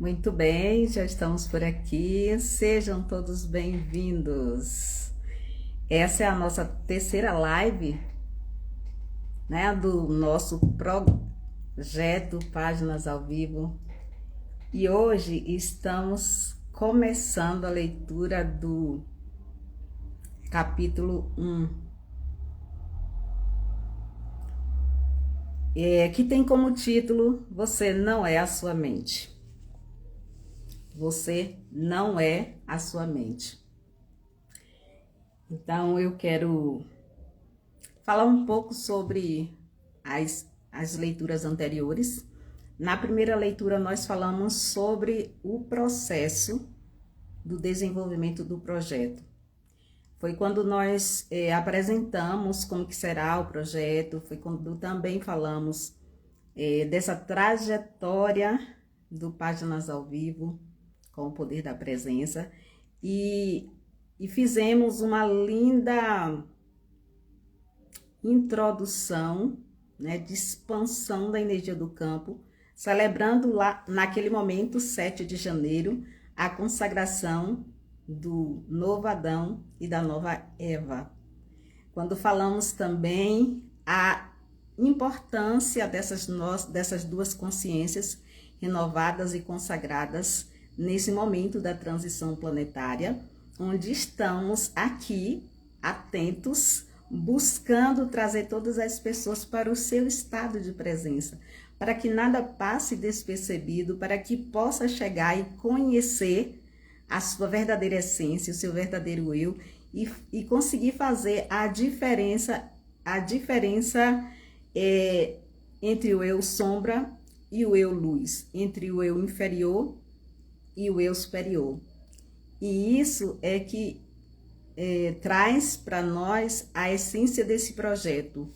Muito bem, já estamos por aqui. Sejam todos bem-vindos. Essa é a nossa terceira live, né, do nosso projeto Páginas ao Vivo. E hoje estamos começando a leitura do capítulo 1, que tem como título Você não é a sua mente. Você não é a sua mente. Então eu quero falar um pouco sobre as leituras anteriores. Na primeira leitura nós falamos sobre o processo do desenvolvimento do projeto. Foi quando nós apresentamos como que será o projeto, foi quando também falamos dessa trajetória do Páginas ao Vivo, com o poder da presença, e fizemos uma linda introdução, né, de expansão da energia do campo, celebrando lá naquele momento, 7 de janeiro, a consagração do novo Adão e da nova Eva. Quando falamos também a importância dessas duas consciências renovadas e consagradas nesse momento da transição planetária, onde estamos aqui atentos, buscando trazer todas as pessoas para o seu estado de presença, para que nada passe despercebido, para que possa chegar e conhecer a sua verdadeira essência, o seu verdadeiro eu, e conseguir fazer a diferença entre o eu sombra e o eu luz, entre o eu inferior e o eu superior. E isso é que traz para nós a essência desse projeto,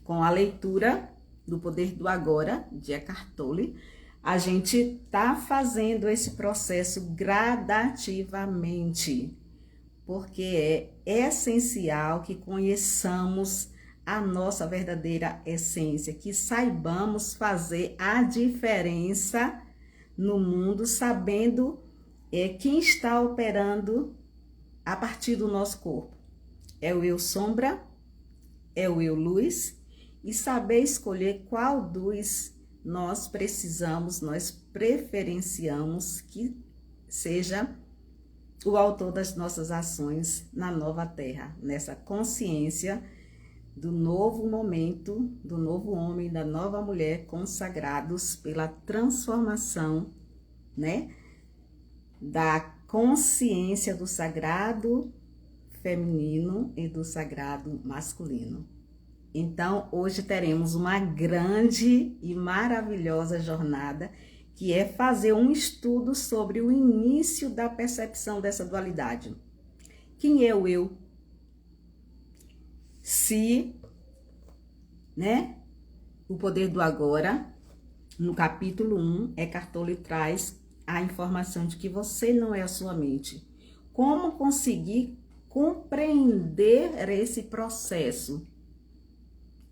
com a leitura do Poder do Agora, de Eckhart Tolle. A gente está fazendo esse processo gradativamente, porque é essencial que conheçamos a nossa verdadeira essência, que saibamos fazer a diferença no mundo, sabendo quem está operando a partir do nosso corpo. É o eu sombra, é o eu luz, e saber escolher qual dos nós preferenciamos que seja o autor das nossas ações na nova terra, nessa consciência do novo momento, do novo homem, da nova mulher, consagrados pela transformação, né, da consciência do sagrado feminino e do sagrado masculino. Então, hoje teremos uma grande e maravilhosa jornada, que é fazer um estudo sobre o início da percepção dessa dualidade. Quem é o eu? Se, né, o Poder do Agora, no capítulo 1, Eckhart Tolle traz a informação de que você não é a sua mente. Como conseguir compreender esse processo?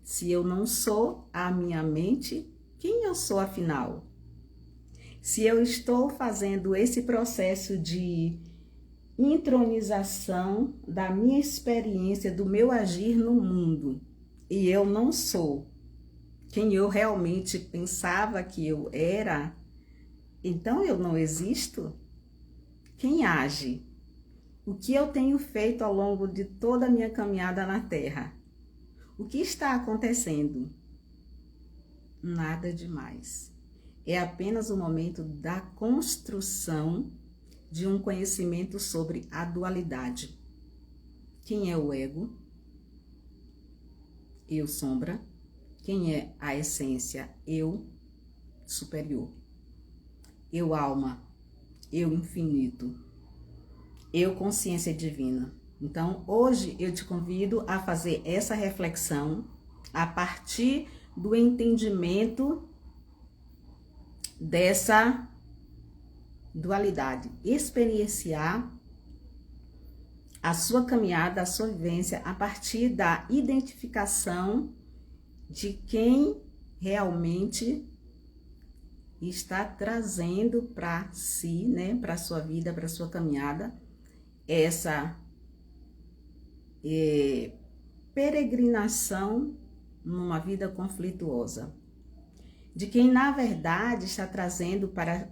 Se eu não sou a minha mente, quem eu sou afinal? Se eu estou fazendo esse processo de intronização da minha experiência, do meu agir no mundo, e eu não sou quem eu realmente pensava que eu era, então eu não existo? Quem age? O que eu tenho feito ao longo de toda a minha caminhada na Terra? O que está acontecendo? Nada demais. É apenas o momento da construção de um conhecimento sobre a dualidade. Quem é o ego? Eu sombra. Quem é a essência? Eu superior. Eu alma. Eu infinito. Eu consciência divina. Então, hoje eu te convido a fazer essa reflexão a partir do entendimento dessa dualidade, experienciar a sua caminhada, a sua vivência a partir da identificação de quem realmente está trazendo para si, né, para sua vida, para sua caminhada, essa peregrinação numa vida conflituosa, de quem na verdade está trazendo para,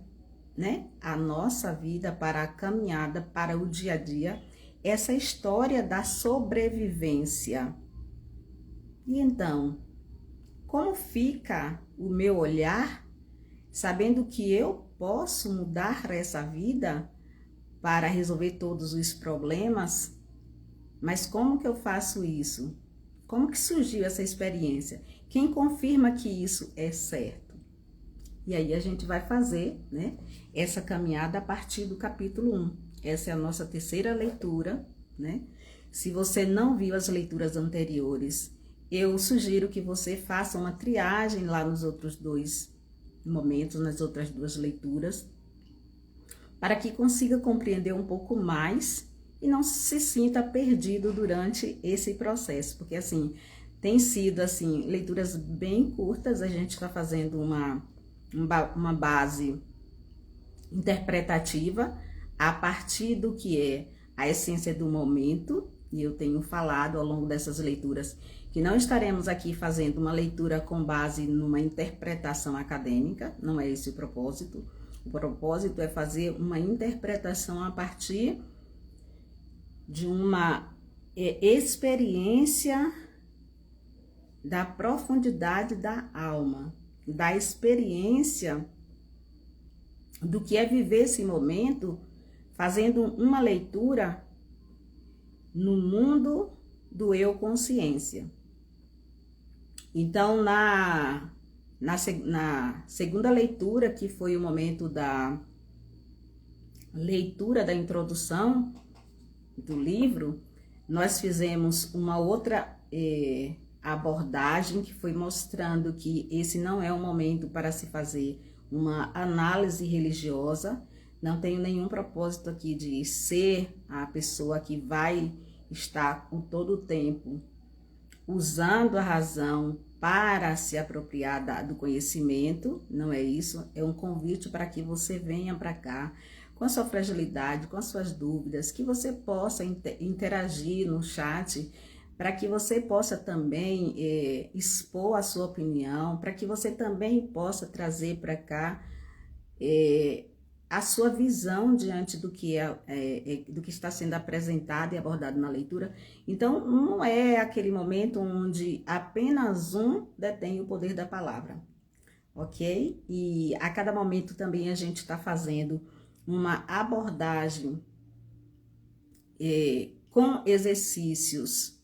né, a nossa vida, para a caminhada, para o dia a dia, essa história da sobrevivência. E então, como fica o meu olhar, sabendo que eu posso mudar essa vida para resolver todos os problemas? Mas como que eu faço isso? Como que surgiu essa experiência? Quem confirma que isso é certo? E aí a gente vai fazer, né, essa caminhada a partir do capítulo 1. Essa é a nossa terceira leitura, né? Se você não viu as leituras anteriores, eu sugiro que você faça uma triagem lá nos outros dois momentos, nas outras duas leituras, para que consiga compreender um pouco mais e não se sinta perdido durante esse processo, porque assim, tem sido assim, leituras bem curtas, a gente está fazendo uma base interpretativa a partir do que é a essência do momento, e eu tenho falado ao longo dessas leituras que não estaremos aqui fazendo uma leitura com base numa interpretação acadêmica, não é esse o propósito. O propósito é fazer uma interpretação a partir de uma experiência da profundidade da alma, da experiência do que é viver esse momento, fazendo uma leitura no mundo do eu consciência. Então, na segunda leitura, que foi o momento da leitura da introdução do livro, nós fizemos uma outra abordagem que foi mostrando que esse não é um momento para se fazer uma análise religiosa. Não tenho nenhum propósito aqui de ser a pessoa que vai estar com todo o tempo usando a razão para se apropriar do conhecimento. Não é isso, é um convite para que você venha para cá com a sua fragilidade, com as suas dúvidas, que você possa interagir no chat, para que você possa também expor a sua opinião, para que você também possa trazer para cá a sua visão diante do que do que está sendo apresentado e abordado na leitura. Então, não é aquele momento onde apenas um detém o poder da palavra, ok? E a cada momento também a gente está fazendo uma abordagem com exercícios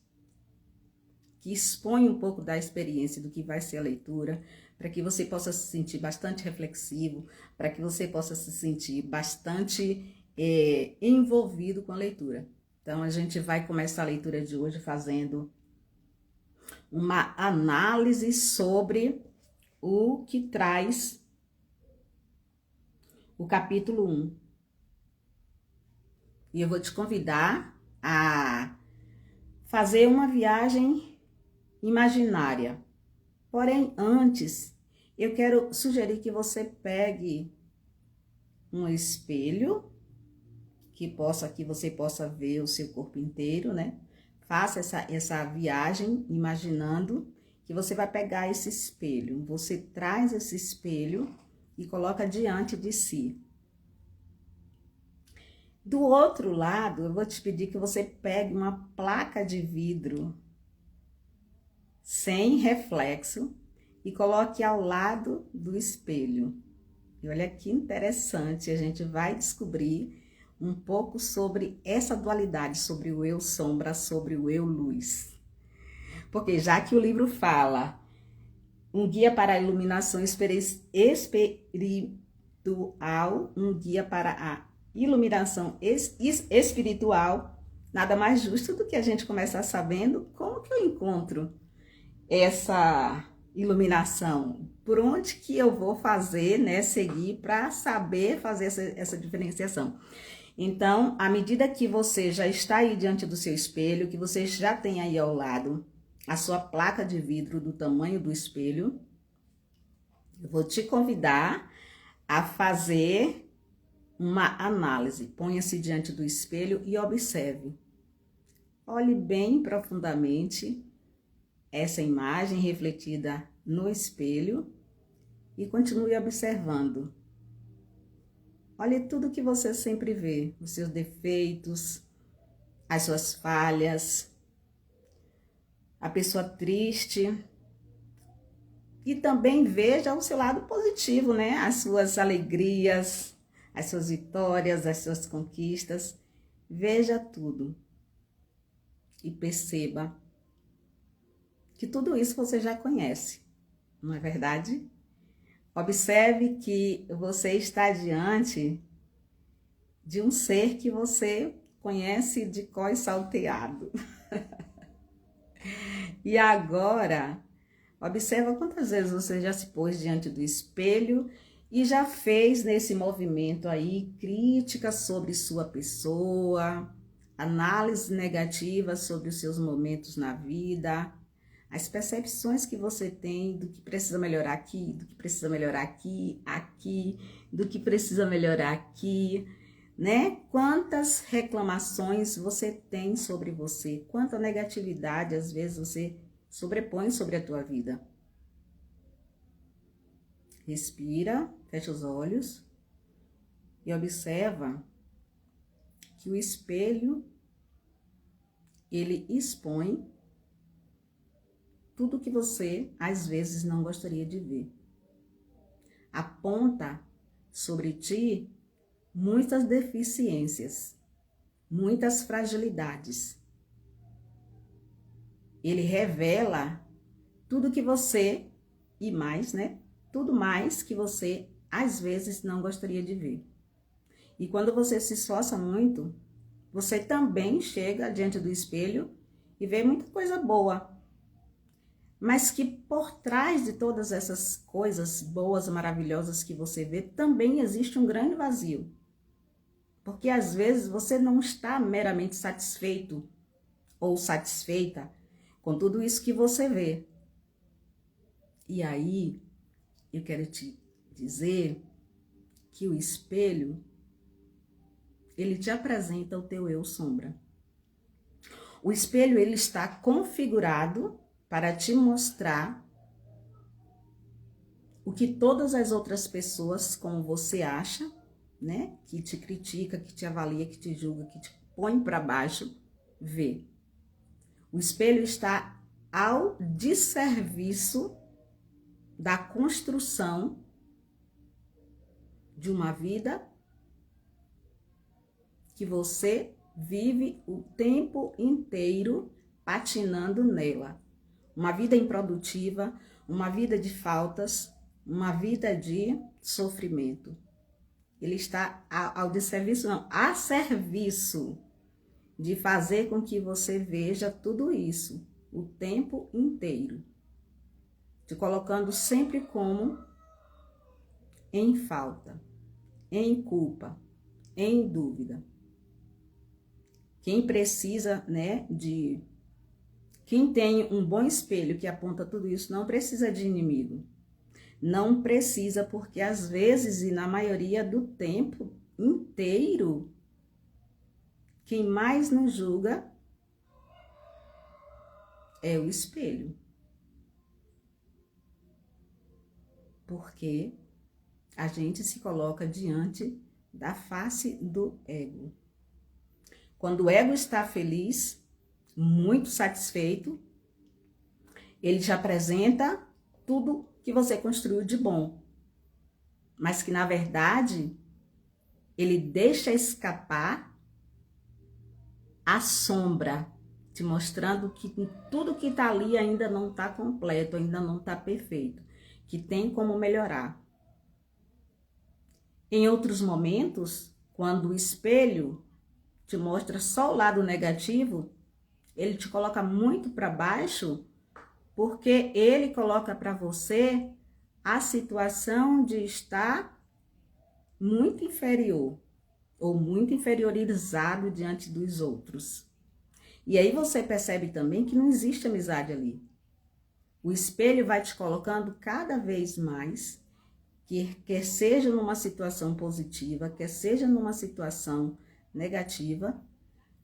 que expõem um pouco da experiência do que vai ser a leitura, para que você possa se sentir bastante reflexivo, para que você possa se sentir bastante envolvido com a leitura. Então, a gente vai começar a leitura de hoje fazendo uma análise sobre o que traz o capítulo 1. E eu vou te convidar a fazer uma viagem imaginária. Porém, antes, eu quero sugerir que você pegue um espelho que você possa ver o seu corpo inteiro, né? Faça essa viagem imaginando que você vai pegar esse espelho. Você traz esse espelho e coloca diante de si. Do outro lado, eu vou te pedir que você pegue uma placa de vidro sem reflexo e coloque ao lado do espelho. E olha que interessante, a gente vai descobrir um pouco sobre essa dualidade, sobre o eu sombra, sobre o eu luz. Porque já que o livro fala um guia para a iluminação espiritual, um guia para a iluminação espiritual, nada mais justo do que a gente começar sabendo como que eu encontro essa iluminação, por onde que eu vou fazer, né, seguir para saber fazer essa diferenciação. Então, à medida que você já está aí diante do seu espelho, que você já tem aí ao lado a sua placa de vidro do tamanho do espelho, eu vou te convidar a fazer uma análise. Ponha-se diante do espelho e observe. Olhe bem profundamente essa imagem refletida no espelho e continue observando. Olhe tudo que você sempre vê, os seus defeitos, as suas falhas, a pessoa triste. E também veja o seu lado positivo, né? As suas alegrias, as suas vitórias, as suas conquistas. Veja tudo e perceba que tudo isso você já conhece, não é verdade? Observe que você está diante de um ser que você conhece de cor salteado. E agora, observa quantas vezes você já se pôs diante do espelho e já fez nesse movimento aí críticas sobre sua pessoa, análise negativa sobre os seus momentos na vida, as percepções que você tem do que precisa melhorar aqui, do que precisa melhorar aqui, do que precisa melhorar aqui, né? Quantas reclamações você tem sobre você, quanta negatividade às vezes você sobrepõe sobre a tua vida. Respira, fecha os olhos e observa que o espelho, ele expõe tudo que você, às vezes, não gostaria de ver. Aponta sobre ti muitas deficiências, muitas fragilidades. Ele revela tudo que você, e mais, né? Tudo mais que você, às vezes, não gostaria de ver. E quando você se esforça muito, você também chega diante do espelho e vê muita coisa boa. Mas que por trás de todas essas coisas boas, maravilhosas que você vê, também existe um grande vazio. Porque às vezes você não está meramente satisfeito ou satisfeita com tudo isso que você vê. E aí, eu quero te dizer que o espelho, ele te apresenta o teu eu sombra. O espelho, ele está configurado para te mostrar o que todas as outras pessoas, como você acha, né, que te critica, que te avalia, que te julga, que te põe para baixo, vê. O espelho está ao desserviço da construção de uma vida que você vive o tempo inteiro patinando nela. Uma vida improdutiva, uma vida de faltas, uma vida de sofrimento. Ele está ao desserviço, não, a serviço de fazer com que você veja tudo isso o tempo inteiro, te colocando sempre como em falta, em culpa, em dúvida. Quem precisa, né, quem tem um bom espelho que aponta tudo isso, não precisa de inimigo. Não precisa, porque às vezes, e na maioria do tempo inteiro, quem mais nos julga é o espelho. Porque a gente se coloca diante da face do ego. Quando o ego está feliz, muito satisfeito, ele te apresenta tudo que você construiu de bom, mas que na verdade ele deixa escapar a sombra, te mostrando que tudo que está ali ainda não está completo, ainda não está perfeito, que tem como melhorar. Em outros momentos, quando o espelho te mostra só o lado negativo, ele te coloca muito para baixo, porque ele coloca para você a situação de estar muito inferior ou muito inferiorizado diante dos outros. E aí você percebe também que não existe amizade ali. O espelho vai te colocando cada vez mais que quer seja numa situação positiva, quer seja numa situação negativa,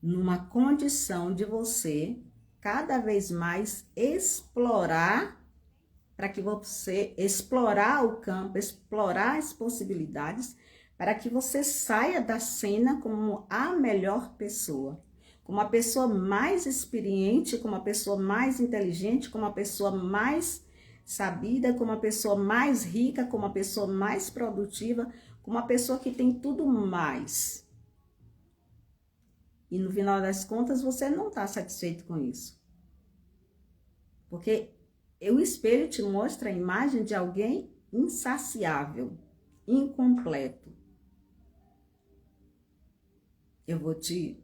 numa condição de você cada vez mais explorar, para que você explorar o campo, explorar as possibilidades, para que você saia da cena como a melhor pessoa, como a pessoa mais experiente, como a pessoa mais inteligente, como a pessoa mais sabida, como a pessoa mais rica, como a pessoa mais produtiva, como a pessoa que tem tudo mais. E no final das contas, você não está satisfeito com isso. Porque o espelho te mostra a imagem de alguém insaciável, incompleto. Eu vou te,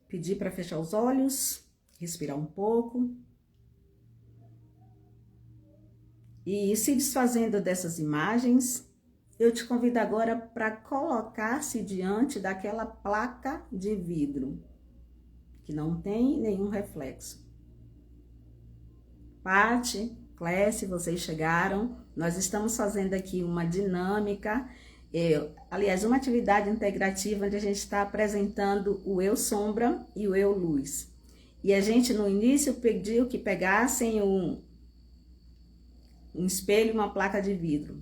pedir para fechar os olhos, respirar um pouco. E se desfazendo dessas imagens, eu te convido agora para colocar-se diante daquela placa de vidro, que não tem nenhum reflexo. Paty, Clécia, vocês chegaram. Nós estamos fazendo aqui uma dinâmica, aliás, uma atividade integrativa onde a gente está apresentando o eu sombra e o eu luz. E a gente no início pediu que pegassem um espelho e uma placa de vidro.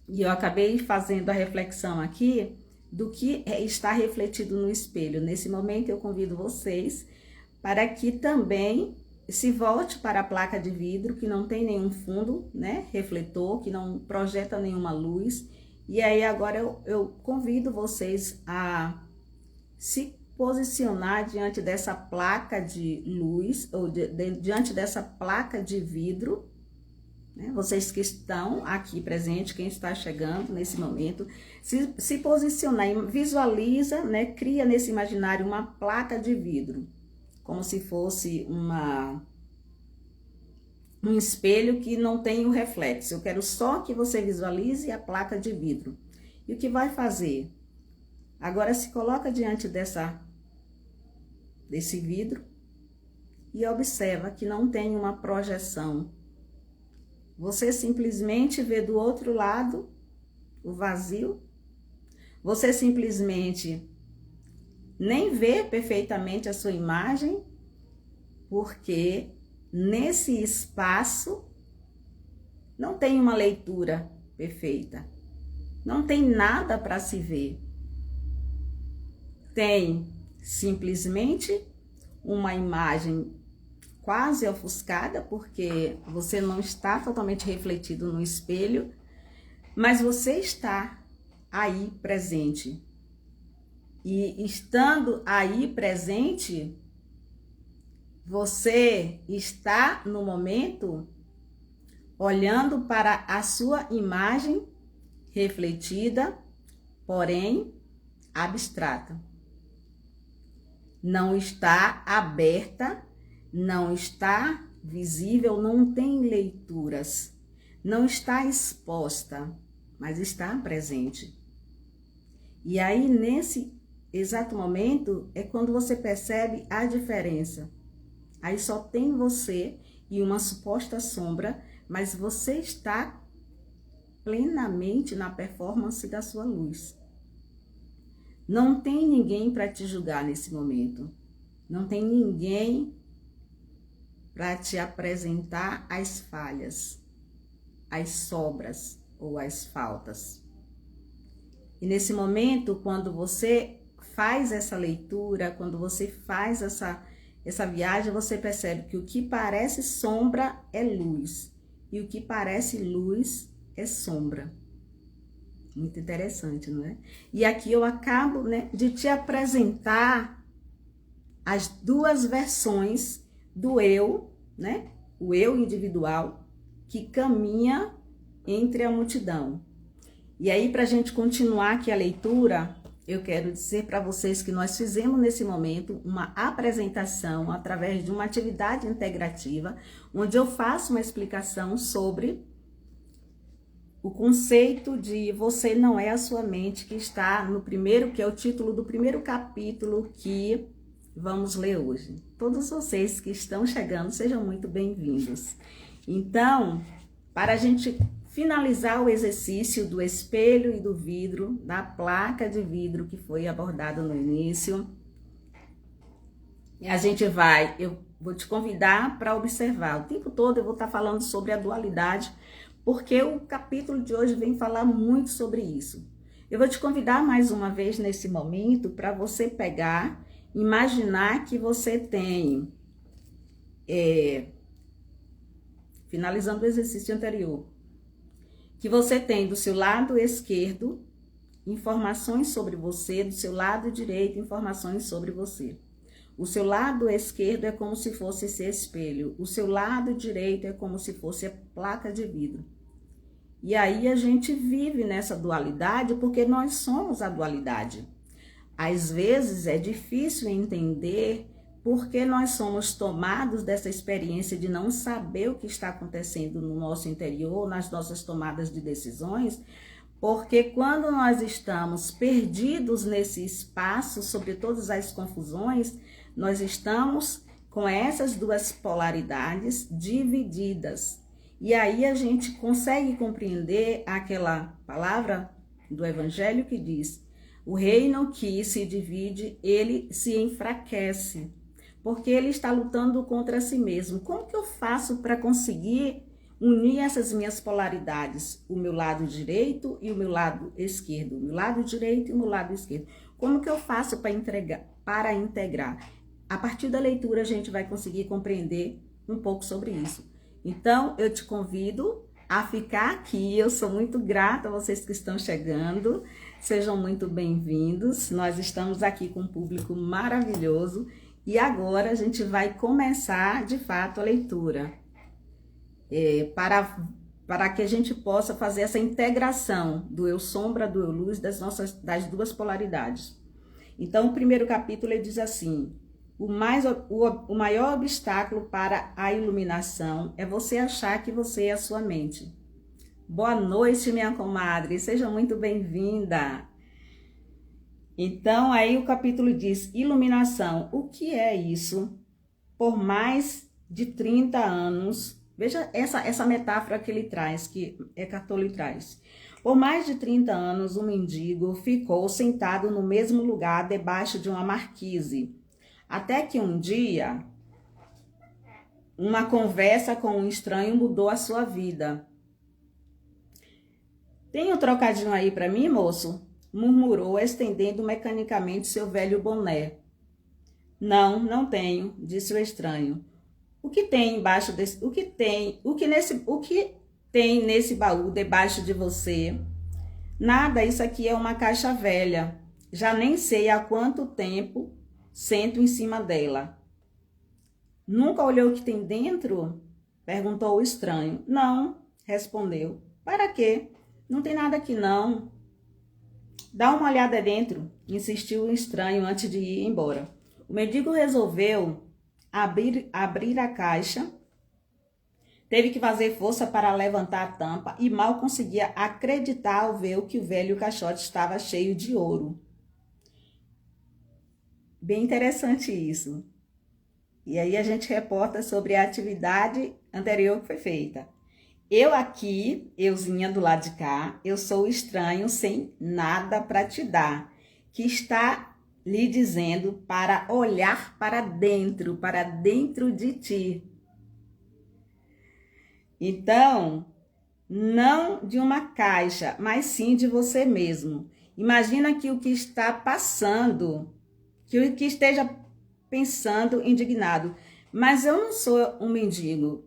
E eu acabei fazendo a reflexão aqui do que está refletido no espelho. Nesse momento eu convido vocês para que também se volte para a placa de vidro, que não tem nenhum fundo, refletor, que não projeta nenhuma luz. E aí agora eu convido vocês a se posicionar diante dessa placa de luz, ou diante dessa placa de vidro, vocês que estão aqui presentes, quem está chegando nesse momento, se posicionar, visualiza, cria nesse imaginário uma placa de vidro, como se fosse um espelho que não tem o reflexo. Eu quero só que você visualize a placa de vidro. E o que vai fazer? Agora se coloca diante desse vidro e observa que não tem uma projeção. Você simplesmente vê do outro lado o vazio. Você simplesmente nem vê perfeitamente a sua imagem, porque nesse espaço não tem uma leitura perfeita. Não tem nada para se ver. Tem simplesmente uma imagem quase ofuscada, porque você não está totalmente refletido no espelho, mas você está aí presente. E estando aí presente, você está no momento olhando para a sua imagem refletida, porém abstrata. Não está aberta, não está visível, não tem leituras, não está exposta, mas está presente. E aí, nesse exato momento, é quando você percebe a diferença. Aí só tem você e uma suposta sombra, mas você está plenamente na performance da sua luz. Não tem ninguém para te julgar nesse momento. Não tem ninguém para te apresentar as falhas, as sobras ou as faltas. E nesse momento, quando você faz essa leitura, quando você faz essa viagem, você percebe que o que parece sombra é luz e o que parece luz é sombra. Muito interessante, não é? E aqui eu acabo, de te apresentar as duas versões do eu, o eu individual, que caminha entre a multidão. E aí, para a gente continuar aqui a leitura, eu quero dizer para vocês que nós fizemos nesse momento uma apresentação através de uma atividade integrativa, onde eu faço uma explicação sobre o conceito de você não é a sua mente, que está no primeiro, que é o título do primeiro capítulo que vamos ler hoje. Todos vocês que estão chegando, sejam muito bem-vindos. Então, para a gente finalizar o exercício do espelho e do vidro, da placa de vidro que foi abordado no início. Eu vou te convidar para observar. O tempo todo eu vou estar falando sobre a dualidade, porque o capítulo de hoje vem falar muito sobre isso. Eu vou te convidar mais uma vez nesse momento para você pegar, imaginar que você tem, finalizando o exercício anterior, que você tem do seu lado esquerdo informações sobre você, do seu lado direito informações sobre você. O seu lado esquerdo é como se fosse esse espelho, o seu lado direito é como se fosse a placa de vidro. E aí a gente vive nessa dualidade porque nós somos a dualidade. Às vezes é difícil entender porque nós somos tomados dessa experiência de não saber o que está acontecendo no nosso interior, nas nossas tomadas de decisões, porque quando nós estamos perdidos nesse espaço, sobre todas as confusões, nós estamos com essas duas polaridades divididas. E aí a gente consegue compreender aquela palavra do Evangelho que diz: o reino que se divide, ele se enfraquece, porque ele está lutando contra si mesmo. Como que eu faço para conseguir unir essas minhas polaridades? O meu lado direito e o meu lado esquerdo. O meu lado direito e o meu lado esquerdo. Como que eu faço para integrar? A partir da leitura a gente vai conseguir compreender um pouco sobre isso. Então, eu te convido a ficar aqui. Eu sou muito grata a vocês que estão chegando. Sejam muito bem-vindos. Nós estamos aqui com um público maravilhoso. E agora a gente vai começar, de fato, a leitura. Para que a gente possa fazer essa integração do eu sombra, do eu luz, das duas polaridades. Então, o primeiro capítulo ele diz assim: o maior obstáculo para a iluminação é você achar que você é a sua mente. Boa noite, minha comadre, seja muito bem-vinda. Então, aí o capítulo diz: iluminação. O que é isso? Por mais de 30 anos, veja essa metáfora que ele traz, que Eckhart Tolle traz. Por mais de 30 anos, um mendigo ficou sentado no mesmo lugar, debaixo de uma marquise. Até que um dia, uma conversa com um estranho mudou a sua vida. Tem um trocadinho aí para mim, moço? Murmurou, estendendo mecanicamente seu velho boné. Não, não tenho, disse o estranho. O que tem embaixo desse, o que tem nesse baú debaixo de você? Nada, isso aqui é uma caixa velha. Já nem sei há quanto tempo sento em cima dela. Nunca olhou o que tem dentro? Perguntou o estranho. Não, respondeu. Para quê? Não tem nada aqui não. Dá uma olhada dentro, insistiu o estranho antes de ir embora. O mendigo resolveu abrir a caixa. Teve que fazer força para levantar a tampa e mal conseguia acreditar ao ver que o velho caixote estava cheio de ouro. Bem interessante isso. E aí a gente reporta sobre a atividade anterior que foi feita. Eu aqui, euzinha do lado de cá, eu sou o estranho sem nada para te dar, que está lhe dizendo para olhar para dentro de ti. Então, não de uma caixa, mas sim de você mesmo. Imagina que o que está passando, que o que esteja pensando indignado. Mas eu não sou um mendigo.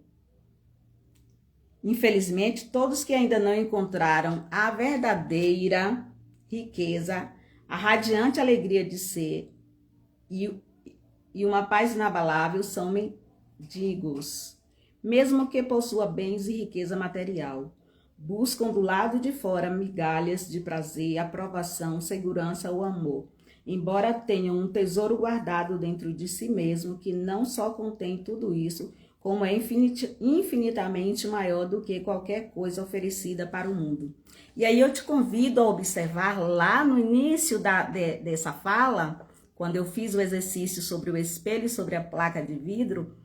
Infelizmente, todos que ainda não encontraram a verdadeira riqueza, a radiante alegria de ser e uma paz inabalável são mendigos. Mesmo que possua bens e riqueza material, buscam do lado de fora migalhas de prazer, aprovação, segurança ou amor. Embora tenham um tesouro guardado dentro de si mesmo, que não só contém tudo isso, como é infinitamente maior do que qualquer coisa oferecida para o mundo. E aí eu te convido a observar lá no início dessa fala, quando eu fiz o exercício sobre o espelho e sobre a placa de vidro,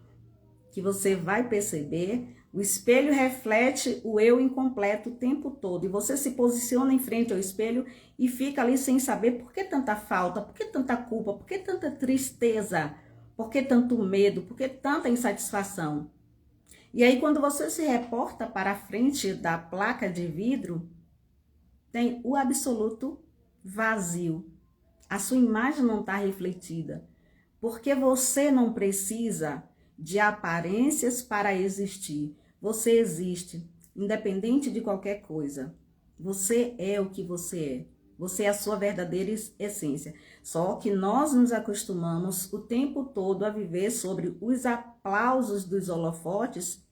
que você vai perceber O espelho reflete o eu incompleto o tempo todo. E você se posiciona em frente ao espelho e fica ali sem saber por que tanta falta, por que tanta culpa, por que tanta tristeza, por que tanto medo, por que tanta insatisfação. E aí quando você se reporta para a frente da placa de vidro, tem o absoluto vazio. A sua imagem não está refletida. Porque você não precisa de aparências para existir. Você existe, independente de qualquer coisa. Você é o que você é. Você é a sua verdadeira essência. Só que nós nos acostumamos o tempo todo a viver sobre os aplausos dos holofotes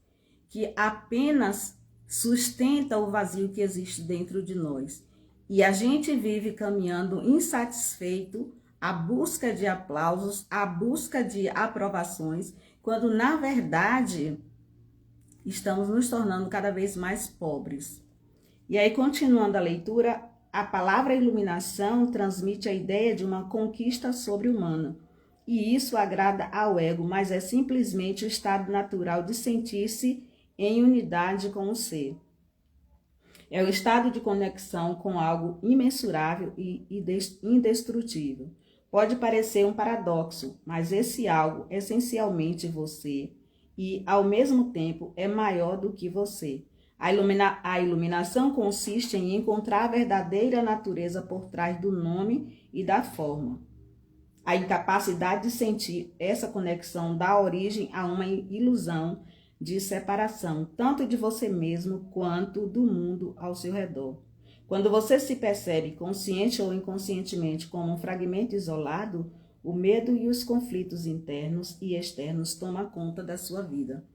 que apenas sustenta o vazio que existe dentro de nós. E a gente vive caminhando insatisfeito, à busca de aplausos, à busca de aprovações, quando na verdade estamos nos tornando cada vez mais pobres. E aí, continuando a leitura, a palavra iluminação transmite a ideia de uma conquista sobre-humana. E isso agrada ao ego, mas é simplesmente o estado natural de sentir-se em unidade com o ser. É o estado de conexão com algo imensurável e indestrutível. Pode parecer um paradoxo, mas esse algo é essencialmente você e, ao mesmo tempo, é maior do que você. A iluminação consiste em encontrar a verdadeira natureza por trás do nome e da forma. A incapacidade de sentir essa conexão dá origem a uma ilusão de separação, tanto de você mesmo quanto do mundo ao seu redor. Quando você se percebe, consciente ou inconscientemente, como um fragmento isolado, o medo e os conflitos internos e externos tomam conta da sua vida.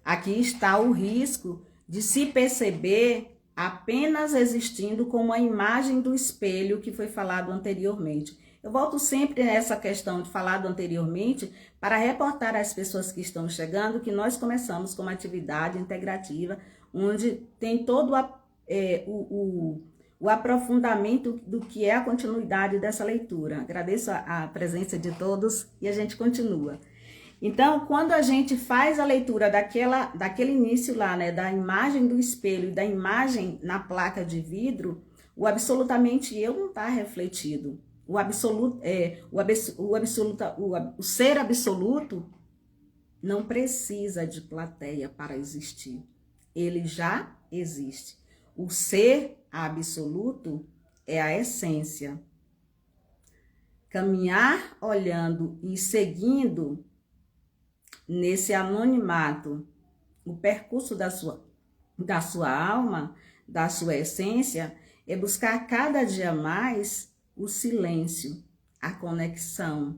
Aqui está o risco de se perceber apenas existindo como a imagem do espelho que foi falado anteriormente. Eu volto sempre nessa questão de falado anteriormente para reportar às pessoas que estão chegando que nós começamos com uma atividade integrativa onde tem todo o aprofundamento do que é a continuidade dessa leitura. Agradeço a presença de todos e a gente continua. Então, quando a gente faz a leitura daquele início lá, né, da imagem do espelho e da imagem na placa de vidro, o absolutamente eu não está refletido. O ser absoluto não precisa de plateia para existir. Ele já existe. O ser absoluto é a essência. Caminhar olhando e seguindo nesse anonimato o percurso da sua alma, da sua essência, é buscar cada dia mais o silêncio, a conexão,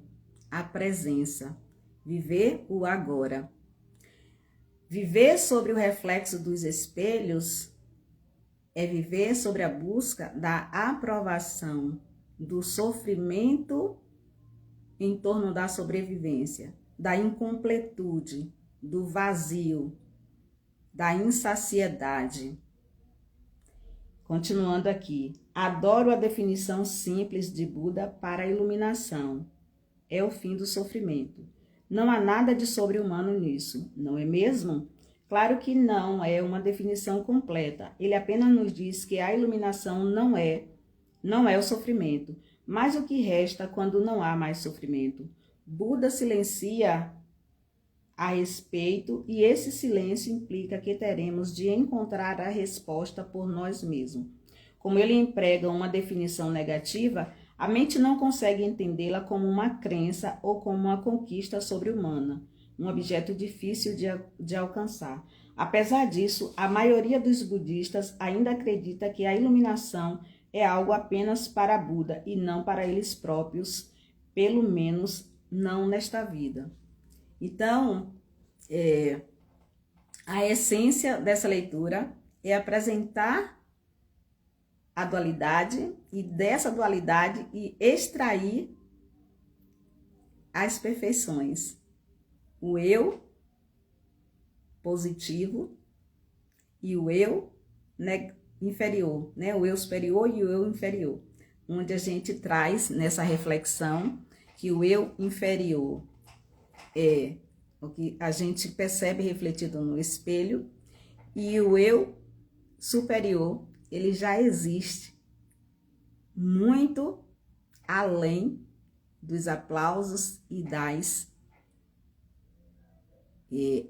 a presença, viver o agora. Viver sobre o reflexo dos espelhos é viver sobre a busca da aprovação, do sofrimento em torno da sobrevivência, da incompletude, do vazio, da insaciedade. Continuando aqui, adoro a definição simples de Buda para a iluminação. É o fim do sofrimento. Não há nada de sobre-humano nisso, não é mesmo? Claro que não é uma definição completa. Ele apenas nos diz que a iluminação não é o sofrimento, mas o que resta quando não há mais sofrimento. Buda silencia a respeito e esse silêncio implica que teremos de encontrar a resposta por nós mesmos. Como ele emprega uma definição negativa, a mente não consegue entendê-la como uma crença ou como uma conquista sobre-humana, um objeto difícil de alcançar. Apesar disso, a maioria dos budistas ainda acredita que a iluminação é algo apenas para Buda e não para eles próprios, pelo menos não nesta vida. Então, a essência dessa leitura é apresentar a dualidade e dessa dualidade e extrair as perfeições. O eu positivo e o eu inferior, né? O eu superior e o eu inferior, onde a gente traz nessa reflexão que o eu inferior é o que a gente percebe refletido no espelho E o eu superior, ele já existe muito além dos aplausos e das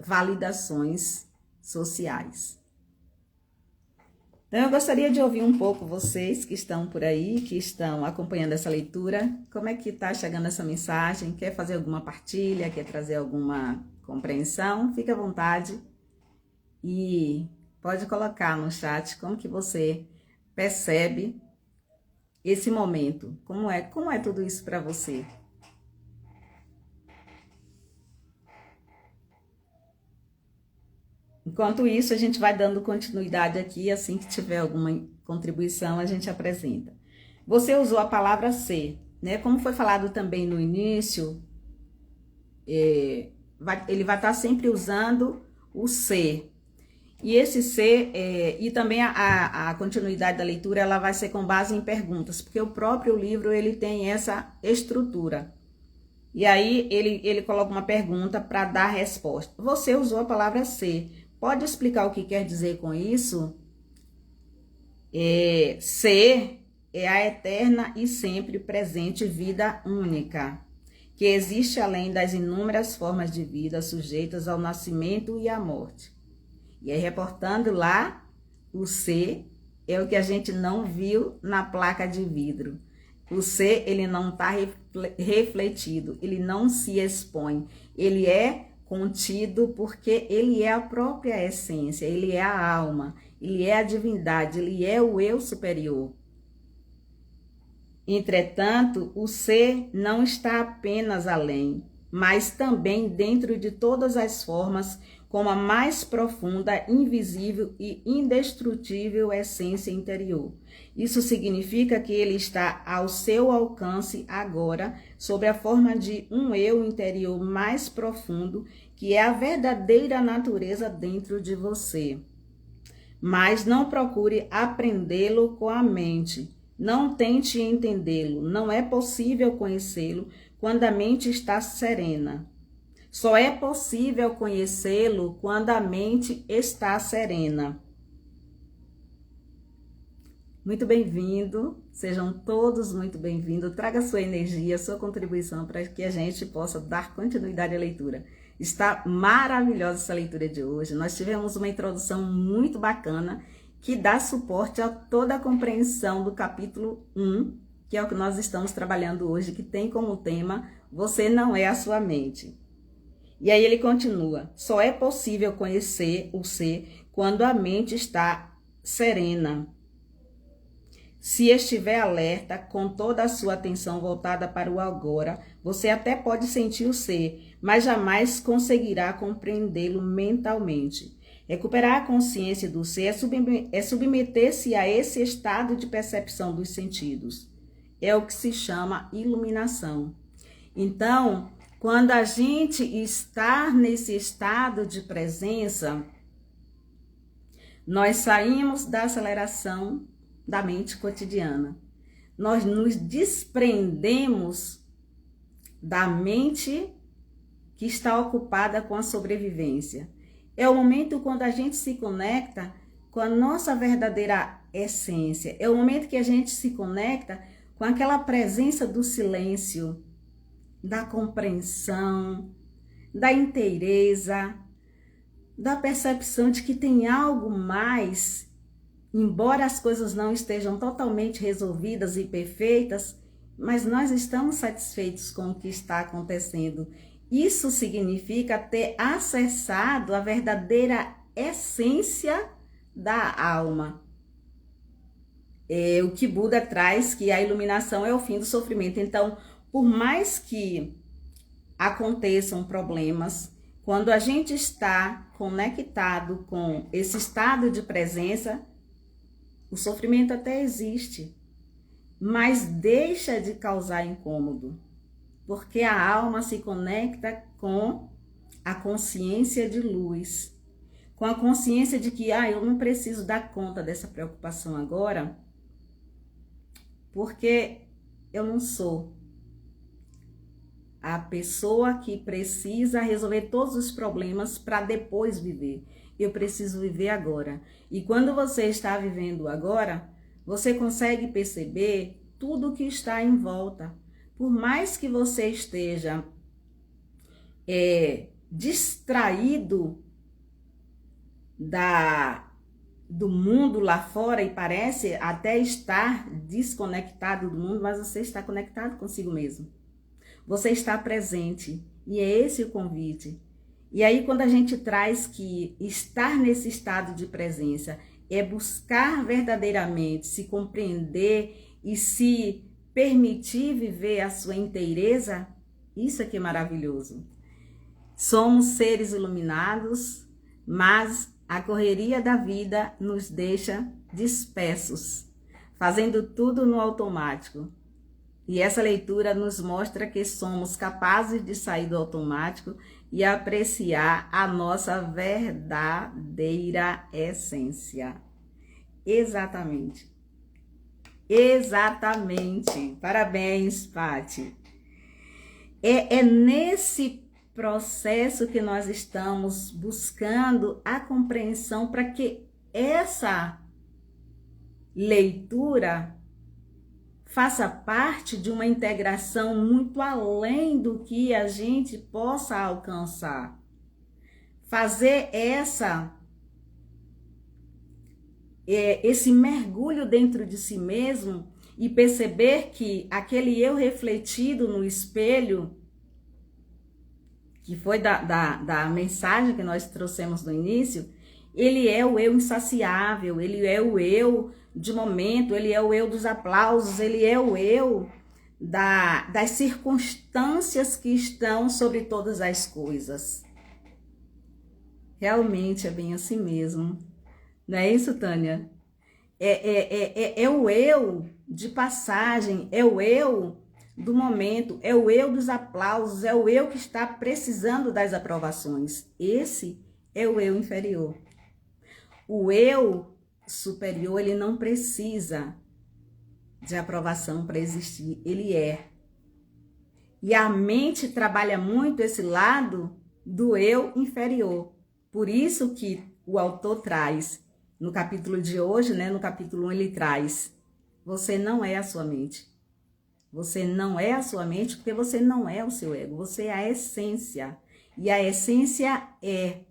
validações sociais. Então, eu gostaria de ouvir um pouco vocês que estão por aí, que estão acompanhando essa leitura. Como é que está chegando essa mensagem? Quer fazer alguma partilha? Quer trazer alguma compreensão? Fique à vontade e pode colocar no chat como que você percebe esse momento. Como é tudo isso para você? Enquanto isso, a gente vai dando continuidade aqui, assim que tiver alguma contribuição, a gente apresenta. Você usou a palavra ser, né? Como foi falado também no início, ele vai estar sempre usando o ser. E esse ser, e também a continuidade da leitura, ela vai ser com base em perguntas, porque o próprio livro, ele tem essa estrutura. E aí, ele coloca uma pergunta para dar resposta. Você usou a palavra ser. Pode explicar o que quer dizer com isso? Ser é a eterna e sempre presente vida única, que existe além das inúmeras formas de vida sujeitas ao nascimento e à morte. E aí, reportando lá, o ser é o que a gente não viu na placa de vidro. O ser, ele não está refletido, ele não se expõe, ele é contido porque ele é a própria essência, ele é a alma, ele é a divindade, ele é o eu superior. Entretanto, o ser não está apenas além, mas também dentro de todas as formas, como a mais profunda, invisível e indestrutível essência interior. Isso significa que ele está ao seu alcance agora, sob a forma de um eu interior mais profundo, que é a verdadeira natureza dentro de você. Mas não procure aprendê-lo com a mente. Não tente entendê-lo. Não é possível conhecê-lo quando a mente está serena. Só é possível conhecê-lo quando a mente está serena. Muito bem-vindo, sejam todos muito bem-vindos. Traga sua energia, sua contribuição para que a gente possa dar continuidade à leitura. Está maravilhosa essa leitura de hoje. Nós tivemos uma introdução muito bacana que dá suporte a toda a compreensão do capítulo 1, que é o que nós estamos trabalhando hoje, que tem como tema Você não é a sua mente. E aí ele continua, só é possível conhecer o ser quando a mente está serena. Se estiver alerta, com toda a sua atenção voltada para o agora, você até pode sentir o ser, mas jamais conseguirá compreendê-lo mentalmente. Recuperar a consciência do ser é submeter-se a esse estado de percepção dos sentidos. É o que se chama iluminação. Então, quando a gente está nesse estado de presença, nós saímos da aceleração da mente cotidiana. Nós nos desprendemos da mente que está ocupada com a sobrevivência. É o momento quando a gente se conecta com a nossa verdadeira essência. É o momento que a gente se conecta com aquela presença do silêncio, da compreensão, da inteireza, da percepção de que tem algo mais, embora as coisas não estejam totalmente resolvidas e perfeitas, mas nós estamos satisfeitos com o que está acontecendo. Isso significa ter acessado a verdadeira essência da alma. É o que Buda traz, que a iluminação é o fim do sofrimento. Então, por mais que aconteçam problemas, quando a gente está conectado com esse estado de presença, o sofrimento até existe, mas deixa de causar incômodo, porque a alma se conecta com a consciência de luz, com a consciência de que eu não preciso dar conta dessa preocupação agora, porque eu não sou a pessoa que precisa resolver todos os problemas para depois viver. eu preciso viver agora. E quando você está vivendo agora, você consegue perceber tudo o que está em volta. Por mais que você esteja distraído do mundo lá fora e parece até estar desconectado do mundo, mas você está conectado consigo mesmo. Você está presente e é esse o convite. E aí quando a gente traz que estar nesse estado de presença é buscar verdadeiramente se compreender e se permitir viver a sua inteireza, isso aqui é maravilhoso. Somos seres iluminados, mas a correria da vida nos deixa dispersos, fazendo tudo no automático. E essa leitura nos mostra que somos capazes de sair do automático e apreciar a nossa verdadeira essência. Exatamente. Exatamente. Parabéns, Pati. É nesse processo que nós estamos buscando a compreensão para que essa leitura faça parte de uma integração muito além do que a gente possa alcançar. Fazer esse mergulho dentro de si mesmo e perceber que aquele eu refletido no espelho, que foi da mensagem que nós trouxemos no início, ele é o eu insaciável, ele é o eu de momento, ele é o eu dos aplausos, ele é o eu das circunstâncias que estão sobre todas as coisas. Realmente é bem assim mesmo. Não é isso, Tânia? É o eu de passagem, é o eu do momento, é o eu dos aplausos, é o eu que está precisando das aprovações. Esse é o eu inferior. O eu superior, ele não precisa de aprovação para existir, ele é. E a mente trabalha muito esse lado do eu inferior. Por isso que o autor traz, no capítulo de hoje, né, no capítulo 1, ele traz: você não é a sua mente. Você não é a sua mente porque você não é o seu ego, você é a essência. E a essência é.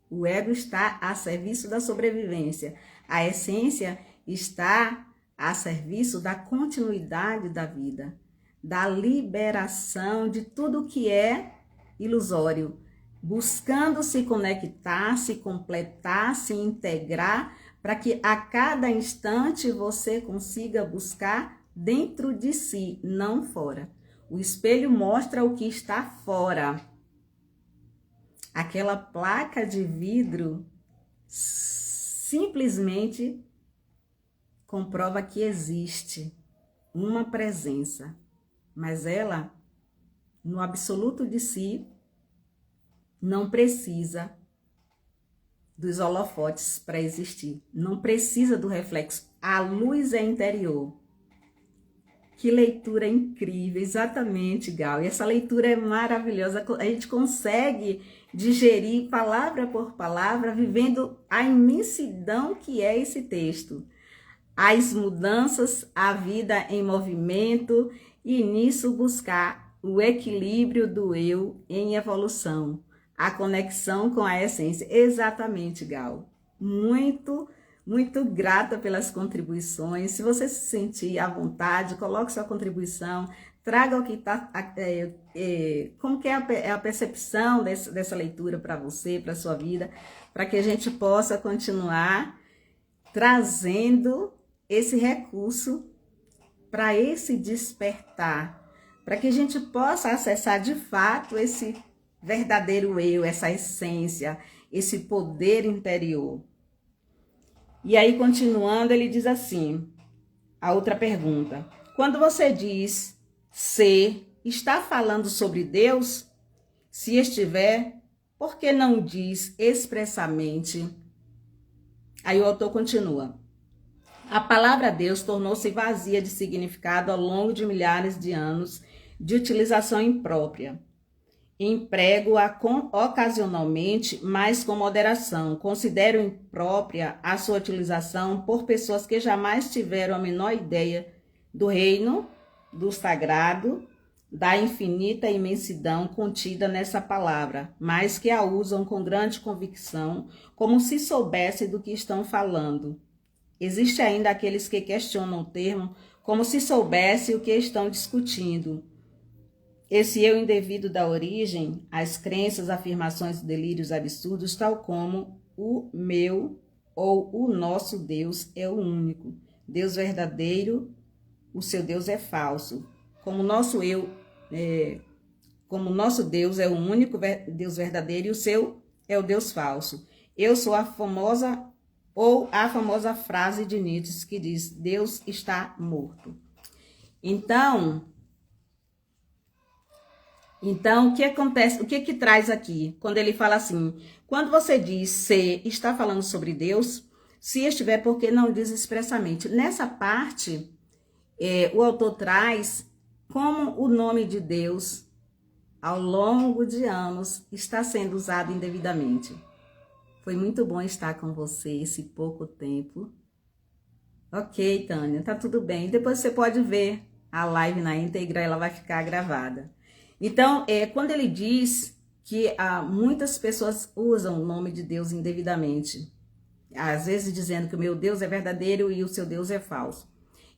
O ego está a serviço da sobrevivência. A essência está a serviço da continuidade da vida, da liberação de tudo que é ilusório, buscando se conectar, se completar, se integrar, para que a cada instante você consiga buscar dentro de si, não fora. O espelho mostra o que está fora. Aquela placa de vidro simplesmente comprova que existe uma presença, mas ela, no absoluto de si, não precisa dos holofotes para existir, não precisa do reflexo. A luz é interior. Que leitura incrível, exatamente, Gal. E essa leitura é maravilhosa. A gente consegue digerir palavra por palavra, vivendo a imensidão que é esse texto. As mudanças, a vida em movimento e nisso buscar o equilíbrio do eu em evolução, a conexão com a essência. Exatamente, Gal. Muito grata pelas contribuições. Se você se sentir à vontade, coloque sua contribuição, traga o que está, como que é a percepção dessa leitura para você, para a sua vida, para que a gente possa continuar trazendo esse recurso para esse despertar, para que a gente possa acessar de fato esse verdadeiro eu, essa essência, esse poder interior. E aí, continuando, ele diz assim, a outra pergunta: quando você diz ser, está falando sobre Deus? Se estiver, por que não diz expressamente? Aí o autor continua: a palavra Deus tornou-se vazia de significado ao longo de milhares de anos de utilização imprópria. Emprego-a ocasionalmente, mas com moderação. Considero imprópria a sua utilização por pessoas que jamais tiveram a menor ideia do reino, do sagrado, da infinita imensidão contida nessa palavra, mas que a usam com grande convicção, como se soubessem do que estão falando. Existe ainda aqueles que questionam o termo como se soubessem o que estão discutindo. Esse eu indevido dá origem às crenças, afirmações e delírios absurdos, tal como o meu ou o nosso Deus é o único. Deus verdadeiro, o seu Deus é falso. Como nosso Deus é o único Deus verdadeiro e o seu é o Deus falso. Eu sou a famosa frase de Nietzsche que diz: Deus está morto. Então, o que acontece? O que traz aqui? Quando ele fala assim, quando você diz se está falando sobre Deus, se estiver, porque não diz expressamente. Nessa parte, o autor traz como o nome de Deus, ao longo de anos, está sendo usado indevidamente. Foi muito bom estar com você esse pouco tempo. Ok, Tânia, tá tudo bem. Depois você pode ver a live na íntegra, ela vai ficar gravada. Então, quando ele diz que muitas pessoas usam o nome de Deus indevidamente, às vezes dizendo que o meu Deus é verdadeiro e o seu Deus é falso.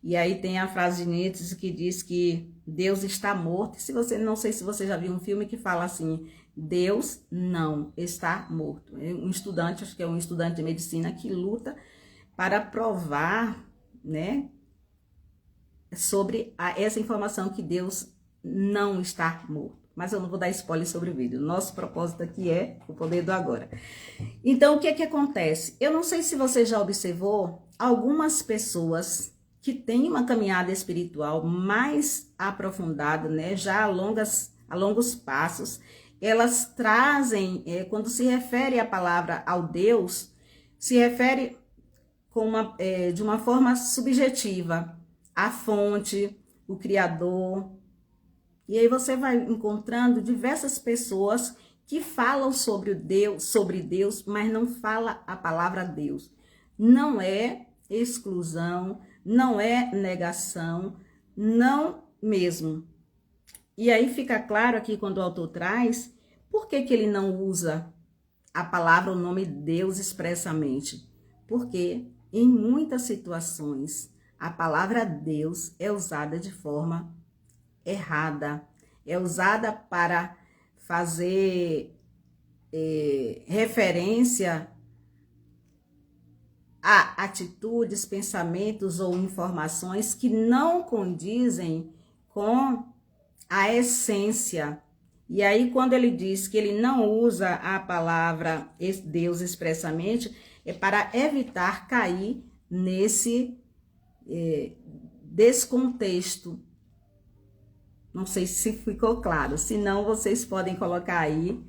E aí tem a frase de Nietzsche que diz que Deus está morto. Não sei se você já viu um filme que fala assim, Deus não está morto. Um estudante, acho que é um estudante de medicina que luta para provar, né, sobre essa informação que Deus não está morto. Mas eu não vou dar spoiler sobre o vídeo. Nosso propósito aqui é o poder do agora. Então, o que acontece? Eu não sei se você já observou algumas pessoas que têm uma caminhada espiritual mais aprofundada, né? Já a longos passos, elas trazem, quando se refere a palavra ao Deus, se refere de uma forma subjetiva, a fonte, o Criador. E aí você vai encontrando diversas pessoas que falam sobre Deus, mas não fala a palavra Deus. Não é exclusão, não é negação, não mesmo. E aí fica claro aqui quando o autor traz, por que ele não usa a palavra, o nome Deus expressamente? Porque em muitas situações a palavra Deus é usada de forma errada, é usada para fazer referência a atitudes, pensamentos ou informações que não condizem com a essência. E aí, quando ele diz que ele não usa a palavra Deus expressamente, é para evitar cair nesse descontexto. Não sei se ficou claro, se não, vocês podem colocar aí,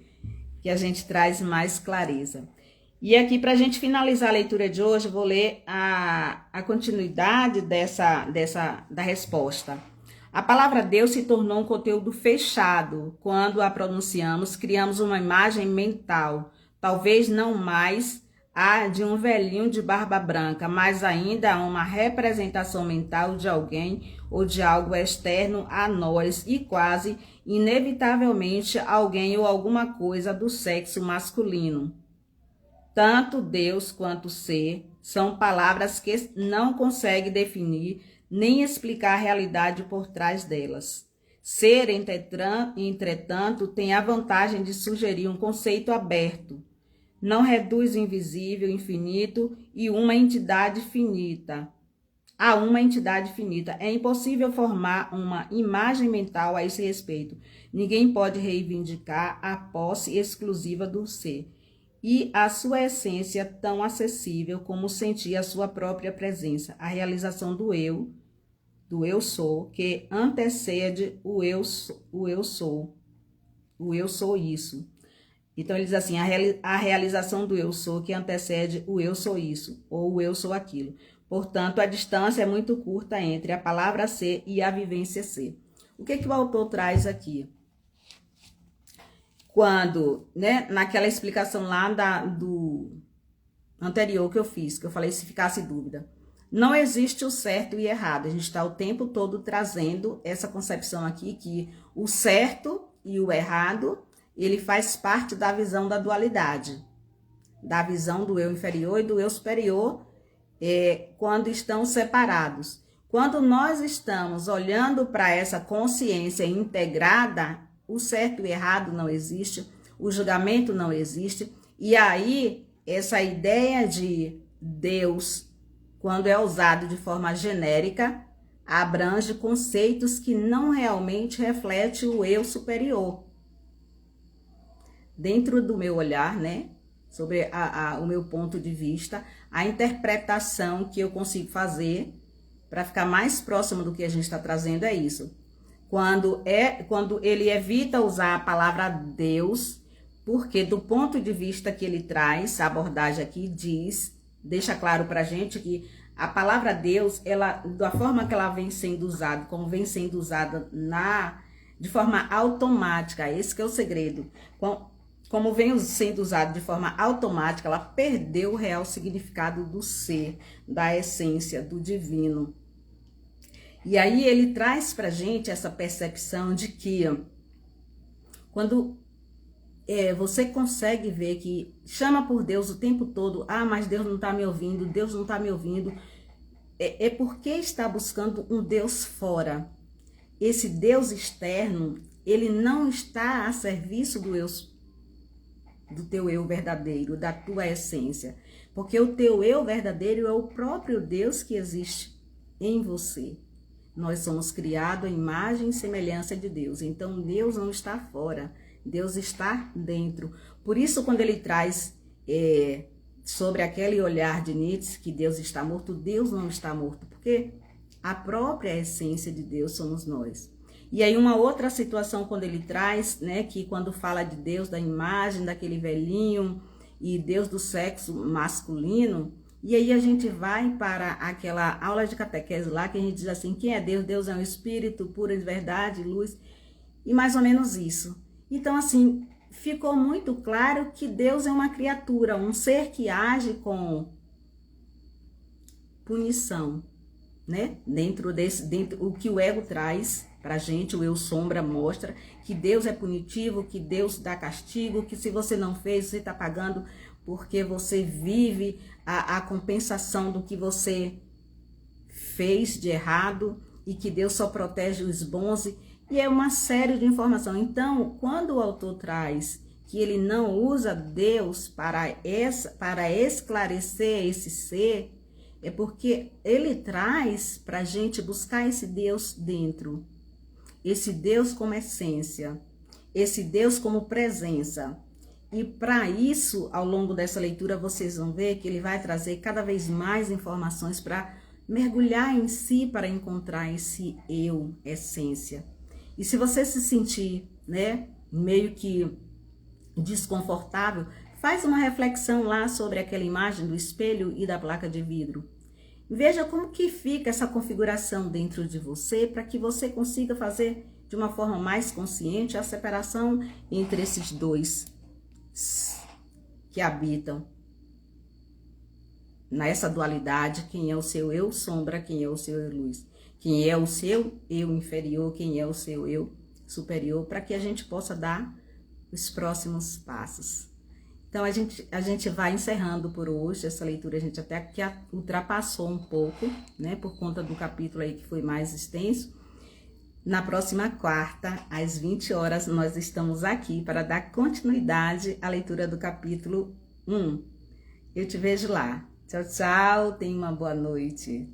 que a gente traz mais clareza. E aqui, para a gente finalizar a leitura de hoje, eu vou ler a continuidade da resposta. A palavra Deus se tornou um conteúdo fechado. Quando a pronunciamos, criamos uma imagem mental, talvez não mais a de um velhinho de barba branca, mas ainda uma representação mental de alguém ou de algo externo a nós e quase inevitavelmente alguém ou alguma coisa do sexo masculino. Tanto Deus quanto ser são palavras que não conseguem definir nem explicar a realidade por trás delas. Ser, entretanto, tem a vantagem de sugerir um conceito aberto. Não reduz o invisível, infinito e uma entidade finita. A uma entidade finita. É impossível formar uma imagem mental a esse respeito. Ninguém pode reivindicar a posse exclusiva do ser e a sua essência tão acessível como sentir a sua própria presença, a realização do eu sou, que antecede o eu sou isso. Então ele diz assim, a realização do eu sou que antecede o eu sou isso, ou o eu sou aquilo. Portanto, a distância é muito curta entre a palavra ser e a vivência ser. O que o autor traz aqui? quando, né, naquela explicação lá do anterior que eu fiz, que eu falei se ficasse dúvida. Não existe o certo e errado. A gente está o tempo todo trazendo essa concepção aqui que o certo e o errado, ele faz parte da visão da dualidade, da visão do eu inferior e do eu superior, quando estão separados. Quando nós estamos olhando para essa consciência integrada, o certo e o errado não existe, o julgamento não existe, e aí essa ideia de Deus, quando é usado de forma genérica, abrange conceitos que não realmente refletem o eu superior. Dentro do meu olhar, né, sobre o meu ponto de vista, a interpretação que eu consigo fazer para ficar mais próximo do que a gente está trazendo é isso. Quando ele evita usar a palavra Deus, porque do ponto de vista que ele traz, a abordagem aqui deixa claro para a gente que a palavra Deus, da forma que ela vem sendo usada, como vem sendo usada de forma automática, esse que é o segredo. Como vem sendo usado de forma automática, ela perdeu o real significado do ser, da essência, do divino. E aí ele traz pra gente essa percepção de que quando você consegue ver que chama por Deus o tempo todo, mas Deus não está me ouvindo, Deus não está me ouvindo, é porque está buscando um Deus fora. Esse Deus externo, ele não está a serviço do teu eu verdadeiro, da tua essência. Porque o teu eu verdadeiro é o próprio Deus que existe em você. Nós somos criados à imagem e semelhança de Deus. Então, Deus não está fora. Deus está dentro. Por isso, quando ele traz sobre aquele olhar de Nietzsche, que Deus está morto, Deus não está morto. Porque a própria essência de Deus somos nós. E aí uma outra situação quando ele traz, né, que quando fala de Deus da imagem, daquele velhinho, e Deus do sexo masculino, e aí a gente vai para aquela aula de catequese lá, que a gente diz assim, quem é Deus? Deus é um espírito, pura de verdade, luz, e mais ou menos isso. Então assim, ficou muito claro que Deus é uma criatura, um ser que age com punição, né? Dentro o que o ego traz pra gente, o eu sombra mostra que Deus é punitivo, que Deus dá castigo, que se você não fez, você está pagando porque você vive a compensação do que você fez de errado e que Deus só protege os bons. E é uma série de informação. Então, quando o autor traz que ele não usa Deus para esclarecer esse ser, é porque ele traz para a gente buscar esse Deus dentro. Esse Deus como essência. Esse Deus como presença. E para isso, ao longo dessa leitura, vocês vão ver que ele vai trazer cada vez mais informações para mergulhar em si, para encontrar esse eu, essência. E se você se sentir, né, meio que desconfortável, faz uma reflexão lá sobre aquela imagem do espelho e da placa de vidro. Veja como que fica essa configuração dentro de você para que você consiga fazer de uma forma mais consciente a separação entre esses dois que habitam nessa dualidade, quem é o seu eu sombra, quem é o seu eu luz, quem é o seu eu inferior, quem é o seu eu superior, para que a gente possa dar os próximos passos. Então, a gente vai encerrando por hoje essa leitura, a gente até que ultrapassou um pouco, né, por conta do capítulo aí que foi mais extenso. Na próxima quarta, às 20 horas, nós estamos aqui para dar continuidade à leitura do capítulo 1. Eu te vejo lá. Tchau, tchau, tenha uma boa noite.